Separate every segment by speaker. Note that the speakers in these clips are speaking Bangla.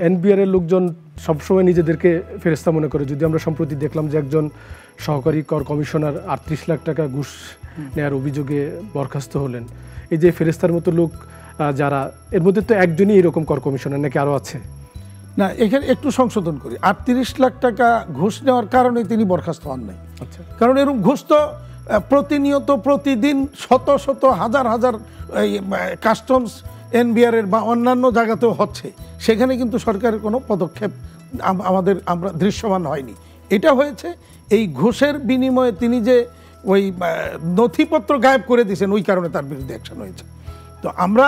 Speaker 1: এনবিআর এর লোকজন সবসময় নিজেদেরকে ফেরেস্তা মনে করে। যদি আমরা সম্প্রতি দেখলাম যে একজন সহকারী কর কমিশনার ৩৮ লাখ টাকা ঘুষ নেওয়ার অভিযোগে বরখাস্ত হলেন। এই যে ফেরেস্তার মতো লোক যারা, এর মধ্যে তো একজনই এরকম কর কমিশনার, নাকি আরও আছে?
Speaker 2: না, এখানে একটু সংশোধন করি। ৩৮ লাখ টাকা ঘুষ নেওয়ার কারণে তিনি বরখাস্ত হন নাই।
Speaker 1: আচ্ছা,
Speaker 2: কারণ এরকম ঘুষ তো প্রতিনিয়ত প্রতিদিন শত শত হাজার হাজার কাস্টমস এনবিআর এর বা অন্যান্য জায়গাতেও হচ্ছে, সেখানে কিন্তু সরকারের কোনো পদক্ষেপ আমরা দৃশ্যমান হয়নি। এটা হয়েছে এই ঘুষের বিনিময়ে তিনি যে ওই নথিপত্র গায়েব করে দিয়েছেন, ওই কারণে তার বিরুদ্ধে অ্যাকশন হয়েছে। তো আমরা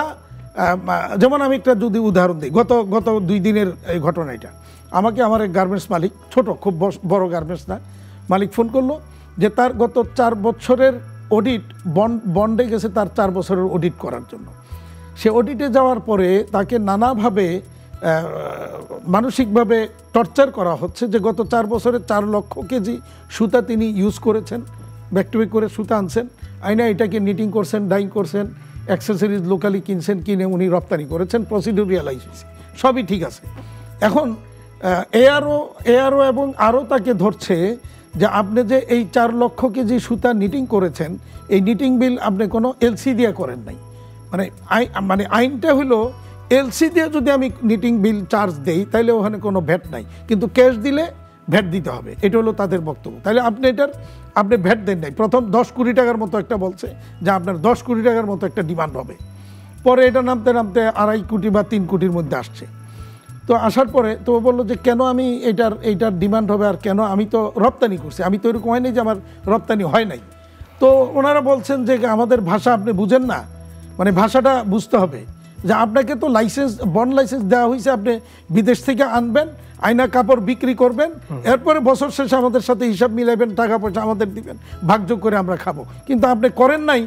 Speaker 2: যেমন আমি একটা যদি উদাহরণ দিই, গত 2 দিনের এই ঘটনা। এটা আমাকে আমার এক গার্মেন্টস মালিক, ছোট খুব বড় গার্মেন্টস না, মালিক ফোন করলো যে তার গত 4 বছরের অডিট বন্ডে গেছে, তার 4 বছরের অডিট করার জন্য। সে অডিটে যাওয়ার পরে তাকে নানাভাবে মানসিকভাবে টর্চার করা হচ্ছে যে গত 4 বছরে 4 লক্ষ কেজি সুতা তিনি ইউজ করেছেন, ব্যাক টু ব্যাক করে সুতা আনছেন, আইনা এটাকে নিটিং করছেন, ডাইং করছেন, অ্যাক্সেসরিজ লোকালি কিনছেন, কিনে উনি রপ্তানি করেছেন, প্রসিডিউর রিয়ালাইজ হয়েছে, সবই ঠিক আছে। এখন এআরও এবং আরও তাকে ধরছে যে আপনি যে এই 4 লক্ষ কেজি সুতা নিটিং করেছেন, এই নিটিং বিল আপনি কোনো এলসি দিয়ে করেন নাই। মানে আইনটা হলো এলসি দিয়ে যদি আমি নিটিং বিল চার্জ দেই তাহলে ওখানে কোনো ভ্যাট নাই, কিন্তু ক্যাশ দিলে ভ্যাট দিতে হবে। এটা হলো তাদের বক্তব্য। তাহলে আপনি ভ্যাট দেন নাই। প্রথম 10 কোটি টাকার মতো একটা বলছে যে আপনার 10 কোটি টাকার মতো একটা ডিমান্ড হবে। পরে এটা নামতে নামতে 2.5 কোটি বা 3 কোটির মধ্যে আসছে। তো আসার পরে তো বললো যে কেন আমি এইটার ডিমান্ড হবে, আর কেন আমি তো রপ্তানি করছি, আমি তো এরকম হয় নাই যে আমার রপ্তানি হয় নাই। তো ওনারা বলছেন যে আমাদের ভাষা আপনি বুঝেন না, মানে ভাষাটা বুঝতে হবে যে আপনাকে তো বন্ড লাইসেন্স দেওয়া হয়েছে, আপনি বিদেশ থেকে আনবেন, আয়না কাপড় বিক্রি করবেন, এরপরে বছর শেষে আমাদের সাথে হিসাব মিলাইবেন, টাকা পয়সা আমাদের দিবেন, ভাগযোগ করে আমরা খাবো। কিন্তু আপনি করেন নাই,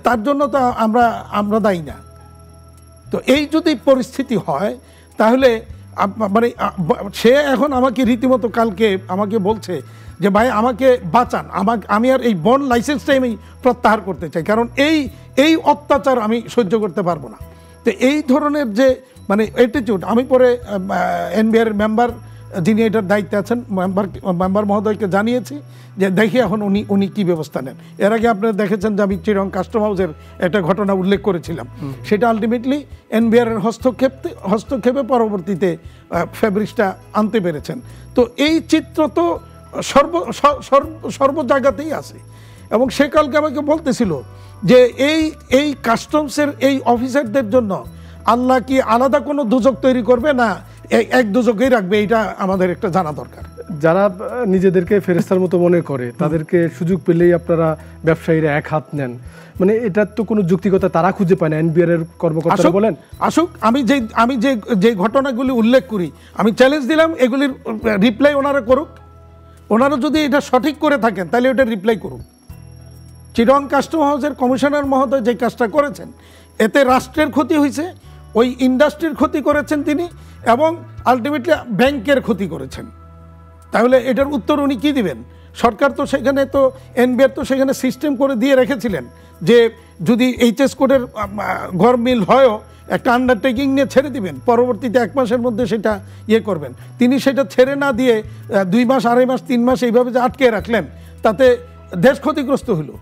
Speaker 2: তার জন্য তো আমরা দায়ী না। তো এই যদি পরিস্থিতি হয় তাহলে মানে সে এখন আমাকে রীতিমতো কালকে আমাকে বলছে যে ভাই আমাকে বাঁচান, আমি আর এই বন্ড লাইসেন্সটাই আমি প্রত্যাহার করতে চাই, কারণ এই অত্যাচার আমি সহ্য করতে পারবো না। তো এই ধরনের যে মানে অ্যাটিটিউড, আমি পরে এনবিআর এর মেম্বার যিনি এটার দায়িত্বে আছেন, মেম্বার মহোদয়কে জানিয়েছি যে দেখি এখন উনি কি ব্যবস্থা নেন। এর আগে আপনারা দেখেছেন যে আমি চিরং কাস্টম হাউসের একটা ঘটনা উল্লেখ করেছিলাম, সেটা আলটিমেটলি এনবিআর এর হস্তক্ষেপে পরবর্তীতে ফেব্রিক্সটা আনতে পেরেছেন। তো এই চিত্র তো সর্ব জায়গাতেই আছে। এবং সে কালকে আমাকে বলতেছিল যে এই কাস্টমসের এই অফিসারদের জন্য আল্লাহ কি আলাদা কোনো দুজক তৈরি করবে, না এক দুজকেই রাখবে, এটা আমাদের একটা জানা দরকার।
Speaker 1: যারা নিজেদেরকে ফেরেস্তার মতো মনে করে তাদেরকে সুযোগ পেলেই আপনারা ব্যবসায়ীরা এক হাত নেন, মানে এটার তো কোনো যুক্তিকতা তারা খুঁজে পায় না। এনবিআর এর কর্মকর্তারা বলেন
Speaker 2: আসুক, আমি যে ঘটনাগুলি উল্লেখ করি, আমি চ্যালেঞ্জ দিলাম, এগুলির রিপ্লাই ওনারা করুক। ওনারা যদি এটা সঠিক করে থাকেন তাহলে ওটা রিপ্লাই করুন। চিটং কাস্টম হাউসের কমিশনার মহোদয় যে কাজটা করেছেন, এতে রাষ্ট্রের ক্ষতি হয়েছে, ওই ইন্ডাস্ট্রির ক্ষতি করেছেন তিনি, এবং আলটিমেটলি ব্যাংকের ক্ষতি করেছেন। তাহলে এটার উত্তর উনি কী দিবেন? সরকার তো সেখানে তো এনবিআর তো সেখানে সিস্টেম করে দিয়ে রেখেছিলেন যে যদি এইচএস কোডের গড়মিল হয়ও একটা আন্ডারটেকিং নিয়ে ছেড়ে দিবেন, পরবর্তীতে 1 মাসের মধ্যে সেটা করবেন। তিনি সেটা ছেড়ে না দিয়ে 2 মাস, 2.5 মাস, 3 মাস এইভাবে যে আটকে রাখলেন, তাতে দেশ ক্ষতিগ্রস্ত হলো।